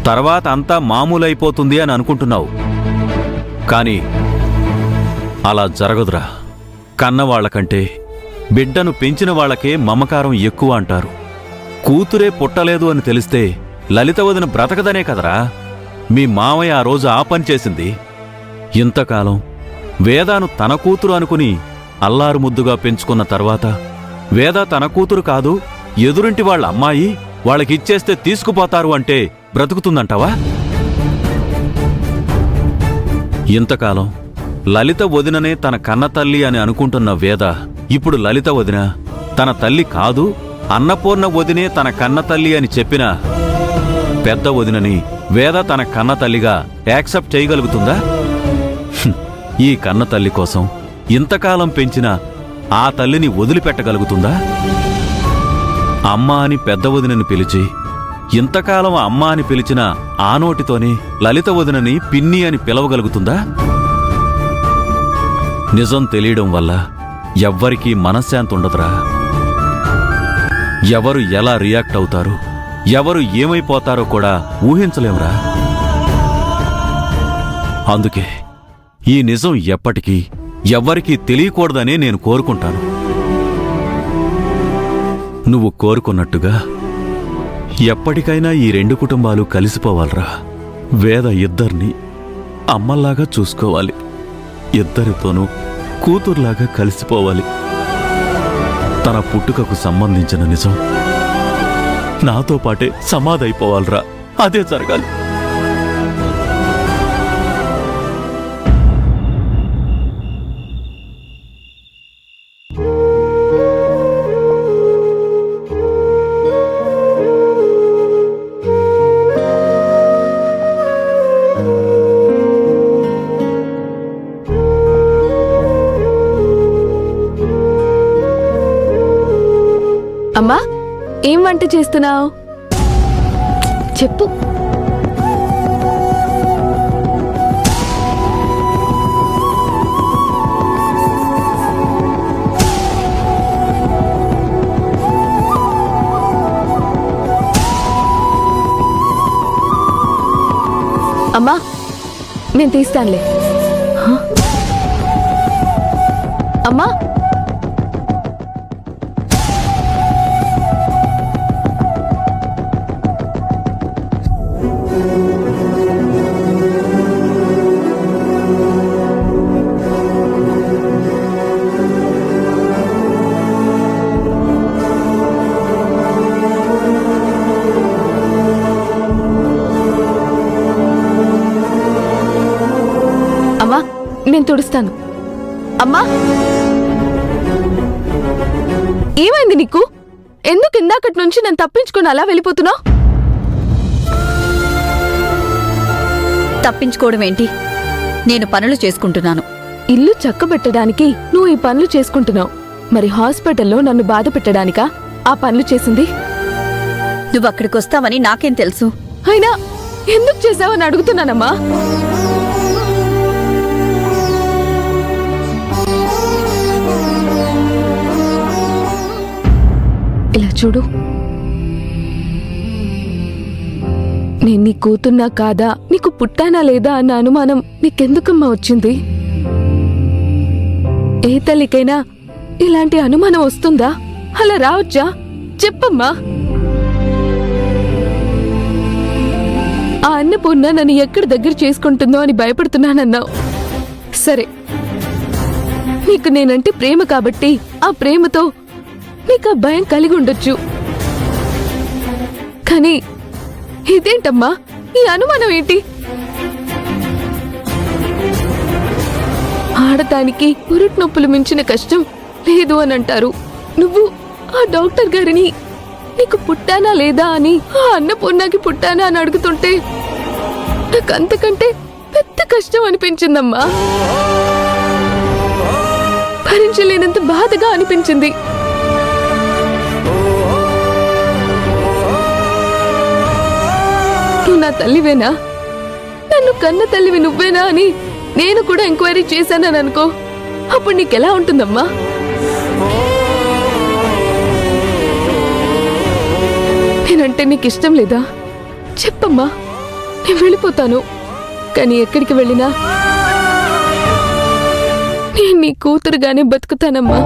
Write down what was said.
తర్వాత అంతా మామూలైపోతుంది అని అనుకుంటున్నావు. కానీ అలా జరగదురా. కన్నవాళ్లకంటే బిడ్డను పెంచిన వాళ్లకే మమకారం ఎక్కువ అంటారు. కూతురే పుట్టలేదు అని తెలిస్తే లలిత వదిన బ్రతకదనే కదరా మీ మామయ్య ఆ రోజు ఆ పని చేసింది. ఇంతకాలం వేదాను తన కూతురు అనుకుని అల్లారు ముద్దుగా పెంచుకున్న తర్వాత వేద తన కూతురు కాదు, ఎదురింటి వాళ్ళ అమ్మాయి, వాళ్ళకిచ్చేస్తే తీసుకుపోతారు అంటే బ్రతుకుతుందంటావా? ఇంతకాలం లలిత వదిననే తన కన్నతల్లి అని అనుకుంటున్న వేద ఇప్పుడు లలిత వదిన తన తల్లి కాదు, అన్నపూర్ణ వదినే తన కన్నతల్లి అని చెప్పిన పెద్ద వదినని వేద తన కన్నతల్లిగా యాక్సెప్ట్ చేయగలుగుతుందా? ఈ కన్నతల్లి కోసం ఇంతకాలం పెంచిన ఆ తల్లిని వదిలిపెట్టగలుగుతుందా? అమ్మ అని పెద్ద వదినని పిలిచి ఇంతకాలం అమ్మ అని పిలిచిన ఆ నోటితోనే లలిత వదినని పిన్ని అని పిలవగలుగుతుందా? నిజం తెలియడం వల్ల ఎవ్వరికీ మనశ్శాంతి ఉండదురా. ఎవరు ఎలా రియాక్ట్ అవుతారు, ఎవరు ఏమైపోతారో కూడా ఊహించలేమురా. అందుకే ఈ నిజం ఎప్పటికీ ఎవ్వరికీ తెలియకూడదనే నేను కోరుకుంటాను. నువ్వు కోరుకున్నట్టుగా ఎప్పటికైనా ఈ రెండు కుటుంబాలు కలిసిపోవాలరా. వేద ఇద్దరిని అమ్మల్లాగా చూసుకోవాలి, ఇద్దరితోనూ కూతుర్లాగా కలిసిపోవాలి. తన పుట్టుకకు సంబంధించిన నిజం నాతో పాటే సమాధైపోవాలరా. అదే జరగాలి. అమ్మా, ఏం వంట చేస్తున్నావు? చెప్పు. అమ్మా, నేను తీస్తానులే. అమ్మా, నేను తుడుస్తాను. అమ్మా, ఏమైంది నీకు? ఎందుకు ఇందాకటి నుంచి నన్ను తప్పించుకుని అలా వెళ్ళిపోతున్నావు? తప్పించుకోవడం ఏంటి? నేను పనులు చేసుకుంటున్నాను. ఇల్లు చక్కబెట్టడానికి నువ్వు ఈ పనులు చేసుకుంటున్నావు. మరి హాస్పిటల్లో నన్ను బాధ పెట్టడానికా ఆ పనులు చేసింది? నువ్వు అక్కడికొస్తావని నాకేం తెలుసు? అయినా ఎందుకు చేసావని అడుగుతున్నానమ్మా. ఇలా చూడు, నేను నీ కూతున్నా కాదా, నీకు పుట్టానా లేదా అన్న అనుమానం నీకెందుకమ్మా వచ్చింది? ఏ తల్లికైనా ఇలాంటి అనుమానం వస్తుందా? అలా రావచ్చా? చెప్పమ్మా. ఆ అన్నపూర్ణ నన్ను ఎక్కడ దగ్గర చేసుకుంటుందో అని భయపడుతున్నానన్నావు. సరే, నీకు నేనంటే ప్రేమ కాబట్టి ఆ ప్రేమతో నీకు ఆ భయం కలిగి ఉండొచ్చు. కానీ ఇదేంటమ్మా, ఈ అనుమానం ఏంటి? ఆడటానికి పురుట్ నొప్పులు మించిన కష్టం లేదు అని అంటారు. నువ్వు ఆ డాక్టర్ గారిని నీకు పుట్టానా లేదా అని, ఆ అన్నపూర్ణకి పుట్టానా అని అడుగుతుంటే నాకు అంతకంటే పెద్ద కష్టం అనిపించిందమ్మా. భరించలేనంత బాధగా అనిపించింది. నువ్వు నా తల్లివేనా, నన్ను కన్న తల్లివి నువ్వేనా అని నేను కూడా ఎంక్వైరీ చేశానని అనుకో, అప్పుడు నీకెలా ఉంటుందమ్మా? నేనంటే నీకు ఇష్టం లేదా? చెప్పమ్మా, నేను వెళ్ళిపోతాను. కానీ ఎక్కడికి వెళ్ళినా నేను నీ కూతురుగానే బతుకుతానమ్మా.